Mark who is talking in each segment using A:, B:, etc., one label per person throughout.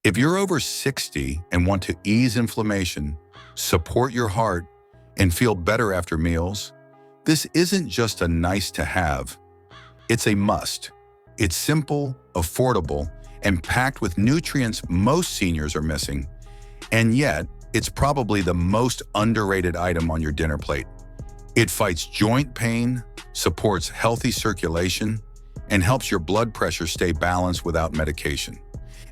A: If you're over 60 and want to ease inflammation, support your heart, and feel better after meals, this isn't just a nice to have, it's a must. It's simple, affordable, and packed with nutrients most seniors are missing, and yet it's probably the most underrated item on your dinner plate. It fights joint pain, supports healthy circulation, and helps your blood pressure stay balanced without medication.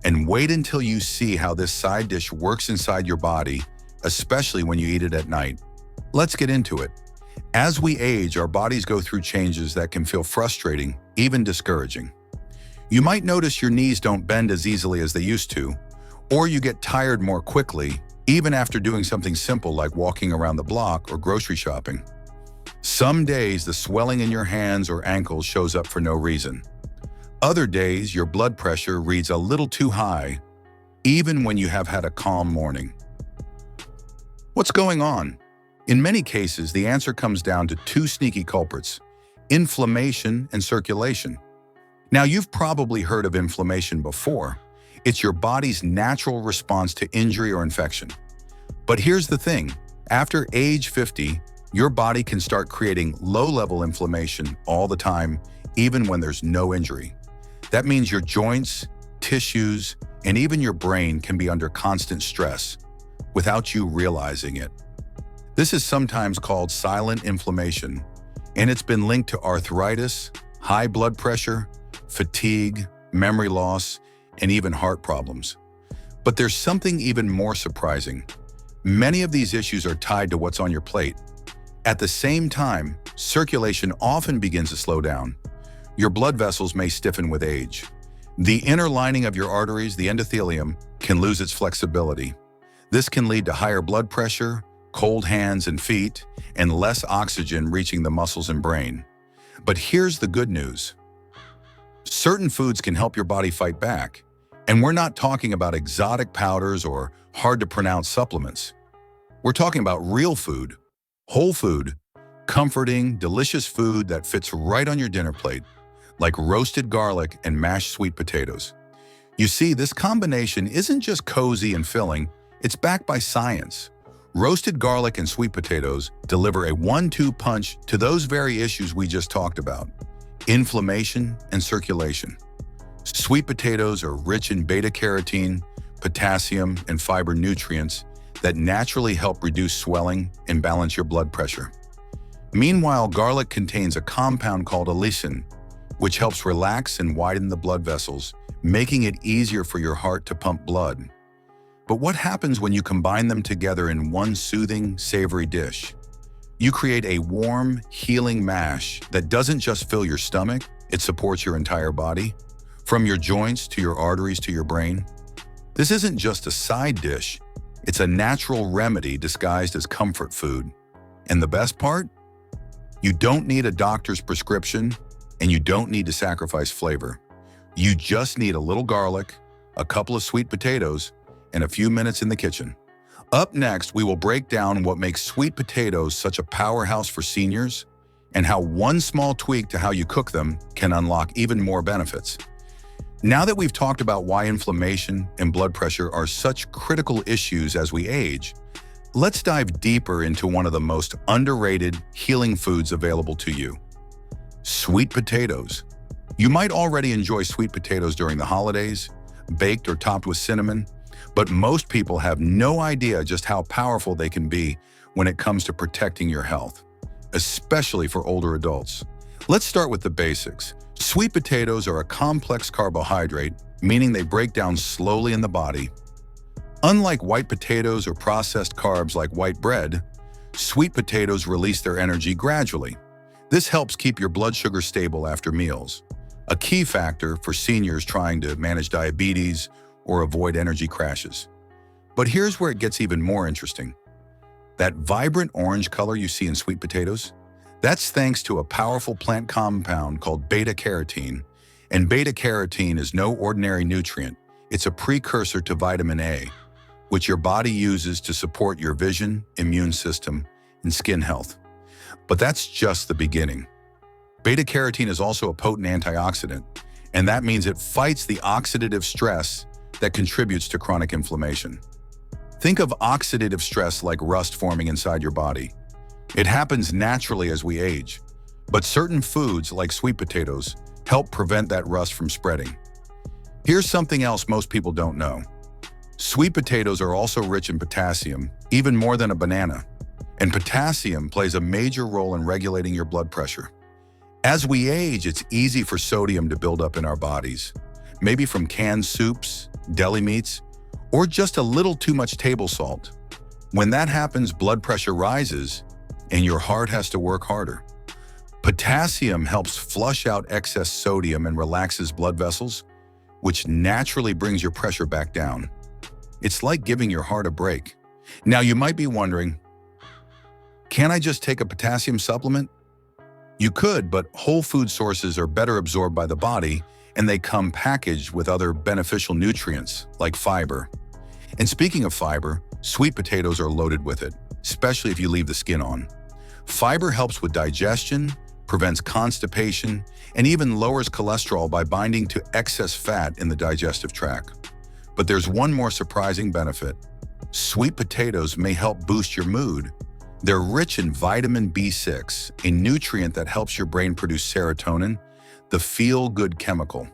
A: And wait until you see how this side dish works inside your body, especially when you eat it at night. Let's get into it. As we age, our bodies go through changes that can feel frustrating, even discouraging. You might notice your knees don't bend as easily as they used to, or you get tired more quickly, even after doing something simple like walking around the block or grocery shopping. Some days, the swelling in your hands or ankles shows up for no reason. Other days, your blood pressure reads a little too high, even when you have had a calm morning. What's going on? In many cases, the answer comes down to two sneaky culprits: inflammation and circulation. Now, you've probably heard of inflammation before. It's your body's natural response to injury or infection. But here's the thing: after age 50, your body can start creating low-level inflammation all the time, even when there's no injury. That means your joints, tissues, and even your brain can be under constant stress without you realizing it. This is sometimes called silent inflammation, and it's been linked to arthritis, high blood pressure, fatigue, memory loss, and even heart problems. But there's something even more surprising. Many of these issues are tied to what's on your plate. At the same time, circulation often begins to slow down. Your blood vessels may stiffen with age. The inner lining of your arteries, the endothelium, can lose its flexibility. This can lead to higher blood pressure, cold hands and feet, and less oxygen reaching the muscles and brain. But here's the good news. Certain foods can help your body fight back, and we're not talking about exotic powders or hard-to-pronounce supplements. We're talking about real food, whole food, comforting, delicious food that fits right on your dinner plate, like roasted garlic and mashed sweet potatoes. You see, this combination isn't just cozy and filling, it's backed by science. Roasted garlic and sweet potatoes deliver a 1-2 punch to those very issues we just talked about: inflammation and circulation. Sweet potatoes are rich in beta-carotene, potassium, and fiber nutrients that naturally help reduce swelling and balance your blood pressure. Meanwhile, garlic contains a compound called allicin, which helps relax and widen the blood vessels, making it easier for your heart to pump blood. But what happens when you combine them together in one soothing, savory dish? You create a warm, healing mash that doesn't just fill your stomach, it supports your entire body, from your joints to your arteries to your brain. This isn't just a side dish, it's a natural remedy disguised as comfort food. And the best part? You don't need a doctor's prescription, and you don't need to sacrifice flavor. You just need a little garlic, a couple of sweet potatoes, and a few minutes in the kitchen. Up next, we will break down what makes sweet potatoes such a powerhouse for seniors, and how one small tweak to how you cook them can unlock even more benefits. Now that we've talked about why inflammation and blood pressure are such critical issues as we age, let's dive deeper into one of the most underrated healing foods available to you: sweet potatoes. You might already enjoy sweet potatoes during the holidays, baked or topped with cinnamon, but most people have no idea just how powerful they can be when it comes to protecting your health, especially for older adults. Let's start with the basics. Sweet potatoes are a complex carbohydrate, meaning they break down slowly in the body. Unlike white potatoes or processed carbs like white bread, sweet potatoes release their energy gradually. This helps keep your blood sugar stable after meals, a key factor for seniors trying to manage diabetes or avoid energy crashes. But here's where it gets even more interesting. That vibrant orange color you see in sweet potatoes, that's thanks to a powerful plant compound called beta-carotene. And beta-carotene is no ordinary nutrient. It's a precursor to vitamin A, which your body uses to support your vision, immune system, and skin health. But that's just the beginning. Beta-carotene is also a potent antioxidant, and that means it fights the oxidative stress that contributes to chronic inflammation. Think of oxidative stress like rust forming inside your body. It happens naturally as we age, but certain foods like sweet potatoes help prevent that rust from spreading. Here's something else most people don't know. Sweet potatoes are also rich in potassium, even more than a banana. And potassium plays a major role in regulating your blood pressure. As we age, it's easy for sodium to build up in our bodies, maybe from canned soups, deli meats, or just a little too much table salt. When that happens, blood pressure rises and your heart has to work harder. Potassium helps flush out excess sodium and relaxes blood vessels, which naturally brings your pressure back down. It's like giving your heart a break. Now you might be wondering, can I just take a potassium supplement? You could, but whole food sources are better absorbed by the body, and they come packaged with other beneficial nutrients like fiber. And speaking of fiber, sweet potatoes are loaded with it, especially if you leave the skin on. Fiber helps with digestion, prevents constipation, and even lowers cholesterol by binding to excess fat in the digestive tract. But there's one more surprising benefit. Sweet potatoes may help boost your mood. They're rich in vitamin B6, a nutrient that helps your brain produce serotonin, the feel-good chemical.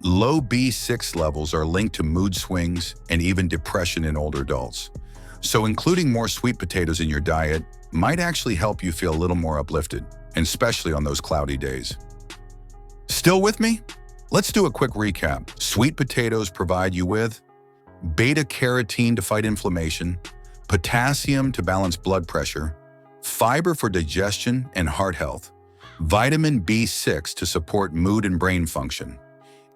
A: Low B6 levels are linked to mood swings and even depression in older adults. So including more sweet potatoes in your diet might actually help you feel a little more uplifted, and especially on those cloudy days. Still with me? Let's do a quick recap. Sweet potatoes provide you with beta-carotene to fight inflammation, potassium to balance blood pressure, fiber for digestion and heart health, vitamin B6 to support mood and brain function.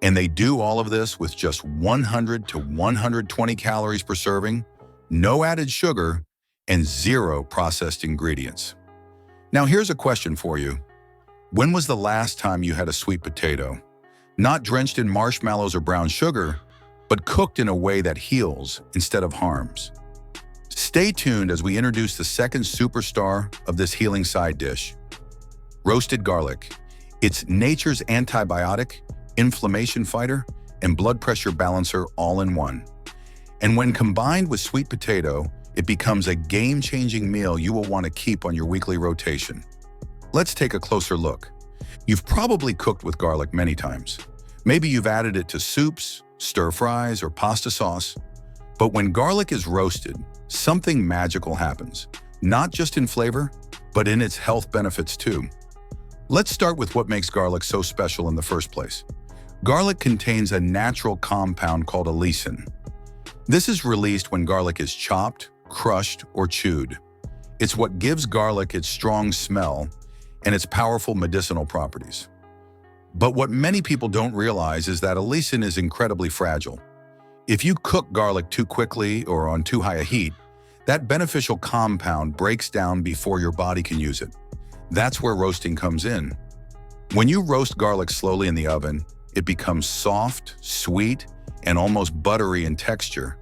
A: And they do all of this with just 100 to 120 calories per serving, no added sugar, and 0 processed ingredients. Now here's a question for you. When was the last time you had a sweet potato? Not drenched in marshmallows or brown sugar, but cooked in a way that heals instead of harms. Stay tuned as we introduce the second superstar of this healing side dish, roasted garlic. It's nature's antibiotic, inflammation fighter, and blood pressure balancer all in one. And when combined with sweet potato, it becomes a game-changing meal you will want to keep on your weekly rotation. Let's take a closer look. You've probably cooked with garlic many times. Maybe you've added it to soups, stir-fries, or pasta sauce. But when garlic is roasted, something magical happens, not just in flavor, but in its health benefits too. Let's start with what makes garlic so special in the first place. Garlic contains a natural compound called allicin. This is released when garlic is chopped, crushed, or chewed. It's what gives garlic its strong smell and its powerful medicinal properties. But what many people don't realize is that allicin is incredibly fragile. If you cook garlic too quickly or on too high a heat, that beneficial compound breaks down before your body can use it. That's where roasting comes in. When you roast garlic slowly in the oven, it becomes soft, sweet, and almost buttery in texture,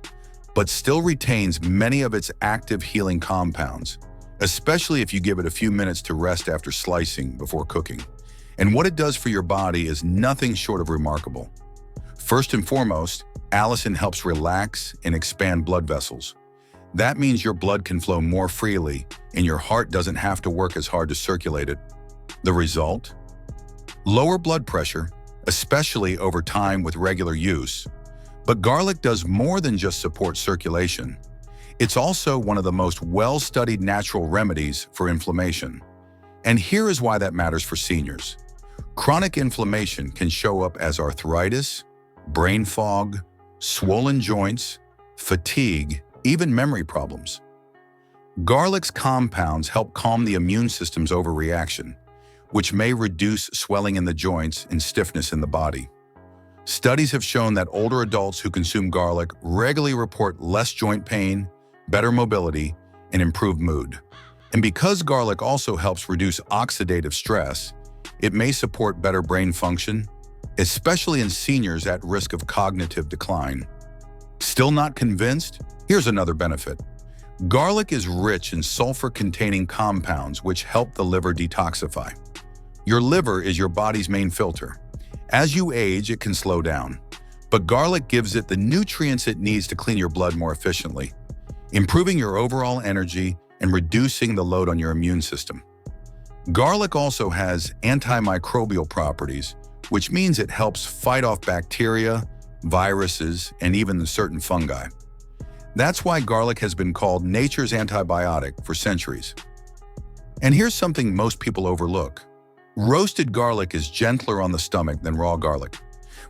A: but still retains many of its active healing compounds, especially if you give it a few minutes to rest after slicing before cooking. And what it does for your body is nothing short of remarkable. First and foremost, allicin helps relax and expand blood vessels. That means your blood can flow more freely and your heart doesn't have to work as hard to circulate it. The result? Lower blood pressure, especially over time with regular use. But garlic does more than just support circulation. It's also one of the most well-studied natural remedies for inflammation. And here is why that matters for seniors. Chronic inflammation can show up as arthritis, brain fog, swollen joints, fatigue, even memory problems. Garlic's compounds help calm the immune system's overreaction, which may reduce swelling in the joints and stiffness in the body. Studies have shown that older adults who consume garlic regularly report less joint pain, better mobility, and improved mood. And because garlic also helps reduce oxidative stress, it may support better brain function, especially in seniors at risk of cognitive decline. Still not convinced? Here's another benefit. Garlic is rich in sulfur-containing compounds which help the liver detoxify. Your liver is your body's main filter. As you age, it can slow down, but garlic gives it the nutrients it needs to clean your blood more efficiently, improving your overall energy and reducing the load on your immune system. Garlic also has antimicrobial properties, which means it helps fight off bacteria, viruses, and even certain fungi. That's why garlic has been called nature's antibiotic for centuries. And here's something most people overlook. Roasted garlic is gentler on the stomach than raw garlic.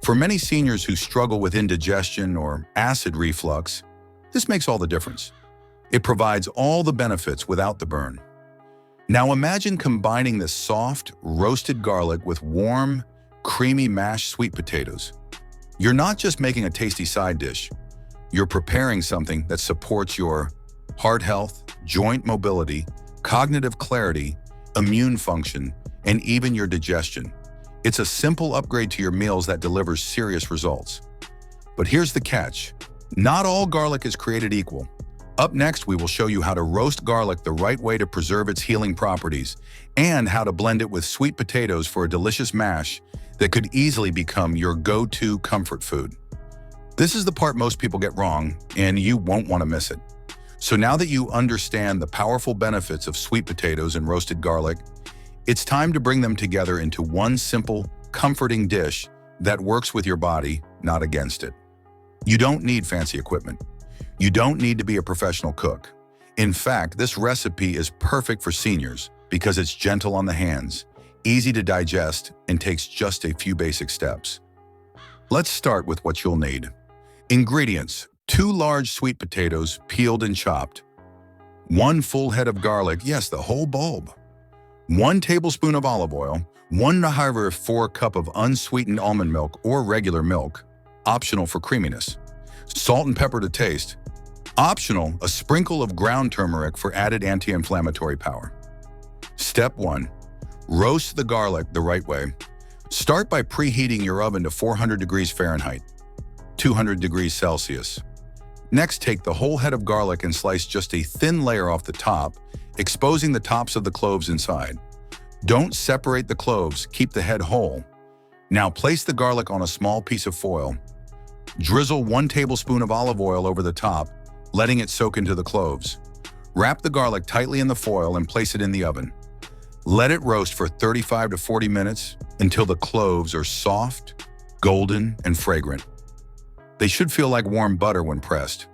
A: For many seniors who struggle with indigestion or acid reflux, this makes all the difference. It provides all the benefits without the burn. Now imagine combining this soft, roasted garlic with warm, creamy mashed sweet potatoes. You're not just making a tasty side dish. You're preparing something that supports your heart health, joint mobility, cognitive clarity, immune function, and even your digestion. It's a simple upgrade to your meals that delivers serious results. But here's the catch. Not all garlic is created equal. Up next, we will show you how to roast garlic the right way to preserve its healing properties and how to blend it with sweet potatoes for a delicious mash that could easily become your go-to comfort food. This is the part most people get wrong, and you won't want to miss it. So now that you understand the powerful benefits of sweet potatoes and roasted garlic, it's time to bring them together into one simple, comforting dish that works with your body, not against it. You don't need fancy equipment. You don't need to be a professional cook. In fact, this recipe is perfect for seniors because it's gentle on the hands, easy to digest, and takes just a few basic steps. Let's start with what you'll need. Ingredients: 2 large sweet potatoes peeled and chopped, 1 full head of garlic, yes, the whole bulb, 1 tablespoon of olive oil, 1/4 cup of unsweetened almond milk or regular milk, optional for creaminess, salt and pepper to taste, optional, a sprinkle of ground turmeric for added anti-inflammatory power. Step 1. Roast the garlic the right way. Start by preheating your oven to 400 degrees Fahrenheit, 200 degrees Celsius. Next, take the whole head of garlic and slice just a thin layer off the top, exposing the tops of the cloves inside. Don't separate the cloves, keep the head whole. Now place the garlic on a small piece of foil. Drizzle 1 tablespoon of olive oil over the top, letting it soak into the cloves. Wrap the garlic tightly in the foil and place it in the oven. Let it roast for 35 to 40 minutes until the cloves are soft, golden, and fragrant. They should feel like warm butter when pressed.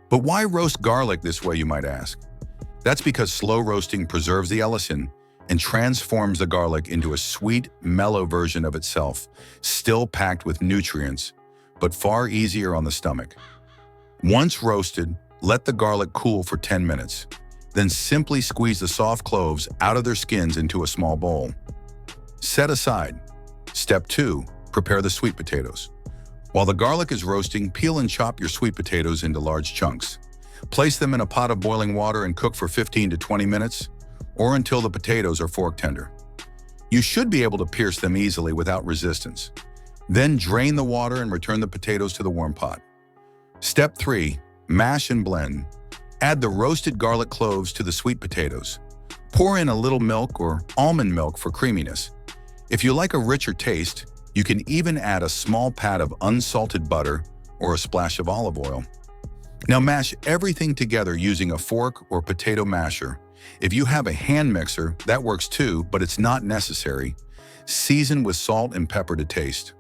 A: But why roast garlic this way, you might ask? That's because slow roasting preserves the allicin and transforms the garlic into a sweet, mellow version of itself, still packed with nutrients, but far easier on the stomach. Once roasted, let the garlic cool for 10 minutes. Then simply squeeze the soft cloves out of their skins into a small bowl. Set aside. Step 2. Prepare the sweet potatoes. While the garlic is roasting, peel and chop your sweet potatoes into large chunks. Place them in a pot of boiling water and cook for 15 to 20 minutes, or until the potatoes are fork tender. You should be able to pierce them easily without resistance. Then drain the water and return the potatoes to the warm pot. Step 3. Mash and blend. Add the roasted garlic cloves to the sweet potatoes. Pour in a little milk or almond milk for creaminess. If you like a richer taste, you can even add a small pat of unsalted butter or a splash of olive oil. Now mash everything together using a fork or potato masher. If you have a hand mixer, that works too, but it's not necessary. Season with salt and pepper to taste.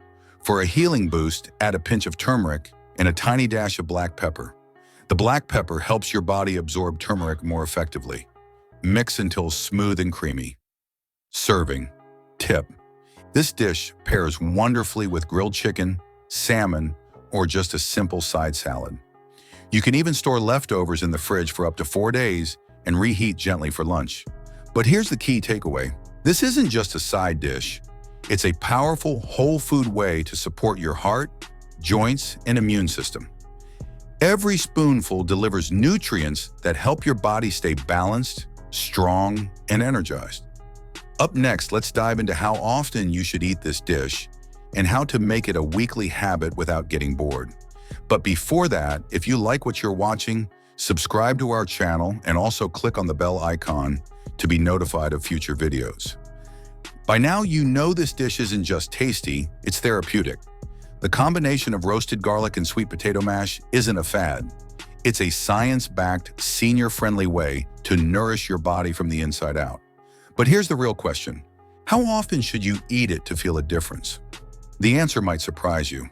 A: For a healing boost, add a pinch of turmeric and a tiny dash of black pepper. The black pepper helps your body absorb turmeric more effectively. Mix until smooth and creamy. Serving. Tip: this dish pairs wonderfully with grilled chicken, salmon, or just a simple side salad. You can even store leftovers in the fridge for up to 4 days and reheat gently for lunch. But here's the key takeaway. This isn't just a side dish. It's a powerful, whole food way to support your heart, joints, and immune system. Every spoonful delivers nutrients that help your body stay balanced, strong, and energized. Up next, let's dive into how often you should eat this dish and how to make it a weekly habit without getting bored. But before that, if you like what you're watching, subscribe to our channel and also click on the bell icon to be notified of future videos. By now, you know this dish isn't just tasty, it's therapeutic. The combination of roasted garlic and sweet potato mash isn't a fad. It's a science-backed, senior-friendly way to nourish your body from the inside out. But here's the real question. How often should you eat it to feel a difference? The answer might surprise you.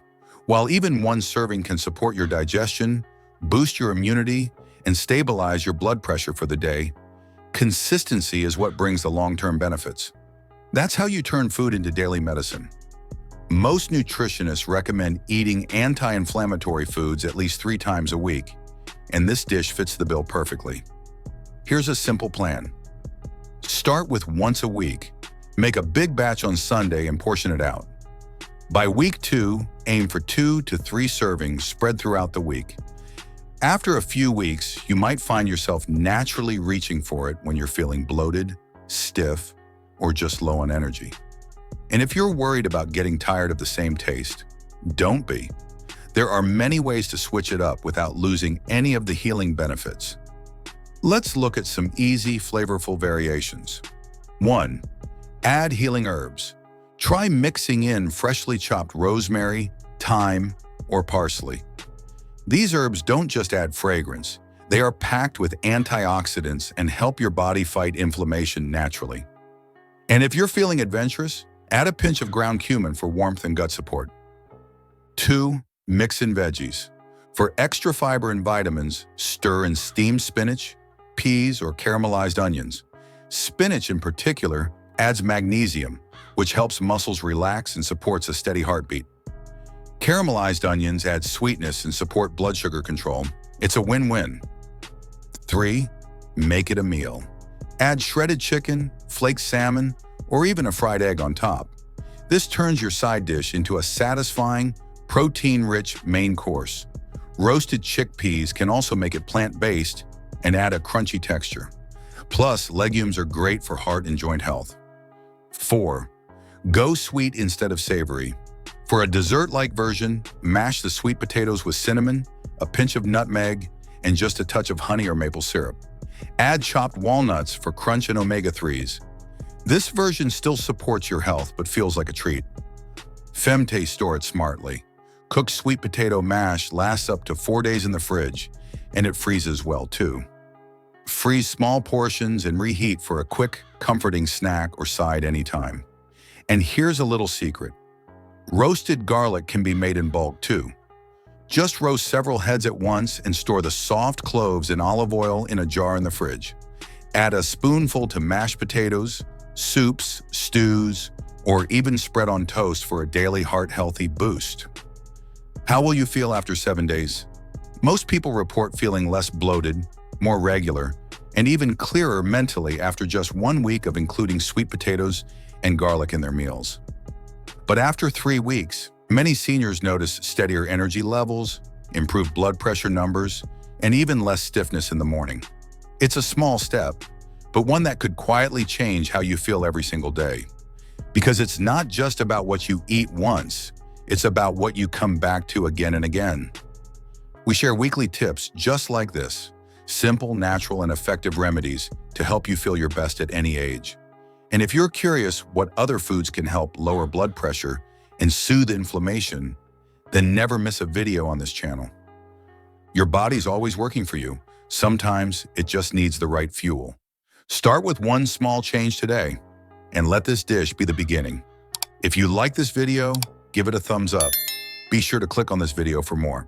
A: While even one serving can support your digestion, boost your immunity, and stabilize your blood pressure for the day, consistency is what brings the long-term benefits. That's how you turn food into daily medicine. Most nutritionists recommend eating anti-inflammatory foods at least 3 times a week, and this dish fits the bill perfectly. Here's a simple plan. Start with once a week. Make a big batch on Sunday and portion it out. By week 2, aim for 2 to 3 servings spread throughout the week. After a few weeks, you might find yourself naturally reaching for it when you're feeling bloated, stiff, or just low on energy. And if you're worried about getting tired of the same taste, don't be. There are many ways to switch it up without losing any of the healing benefits. Let's look at some easy, flavorful variations. 1. Add healing herbs. Try mixing in freshly chopped rosemary, thyme, or parsley. These herbs don't just add fragrance, they are packed with antioxidants and help your body fight inflammation naturally. And if you're feeling adventurous, add a pinch of ground cumin for warmth and gut support. 2. Mix in veggies. For extra fiber and vitamins, stir in steamed spinach, peas, or caramelized onions. Spinach in particular adds magnesium, which helps muscles relax and supports a steady heartbeat. Caramelized onions add sweetness and support blood sugar control. It's a win-win. 3. Make it a meal. Add shredded chicken, flaked salmon, or even a fried egg on top. This turns your side dish into a satisfying, protein-rich main course. Roasted chickpeas can also make it plant-based and add a crunchy texture. Plus, legumes are great for heart and joint health. 4. Go sweet instead of savory. For a dessert-like version, mash the sweet potatoes with cinnamon, a pinch of nutmeg, and just a touch of honey or maple syrup. Add chopped walnuts for crunch and omega-3s. This version still supports your health but feels like a treat. Femte store it smartly. Cooked sweet potato mash lasts up to 4 days in the fridge, and it freezes well too. Freeze small portions and reheat for a quick, comforting snack or side anytime. And here's a little secret. Roasted garlic can be made in bulk too. Just roast several heads at once and store the soft cloves in olive oil in a jar in the fridge. Add a spoonful to mashed potatoes, soups, stews, or even spread on toast for a daily heart-healthy boost. How will you feel after 7 days? Most people report feeling less bloated, more regular, and even clearer mentally after just 1 week of including sweet potatoes and garlic in their meals. But after 3 weeks, many seniors notice steadier energy levels, improved blood pressure numbers, and even less stiffness in the morning. It's a small step, but one that could quietly change how you feel every single day. Because it's not just about what you eat once, it's about what you come back to again and again. We share weekly tips just like this, simple, natural, and effective remedies to help you feel your best at any age. And if you're curious what other foods can help lower blood pressure and soothe inflammation, then never miss a video on this channel. Your body's always working for you. Sometimes it just needs the right fuel. Start with one small change today, and let this dish be the beginning. If you like this video, give it a thumbs up. Be sure to click on this video for more.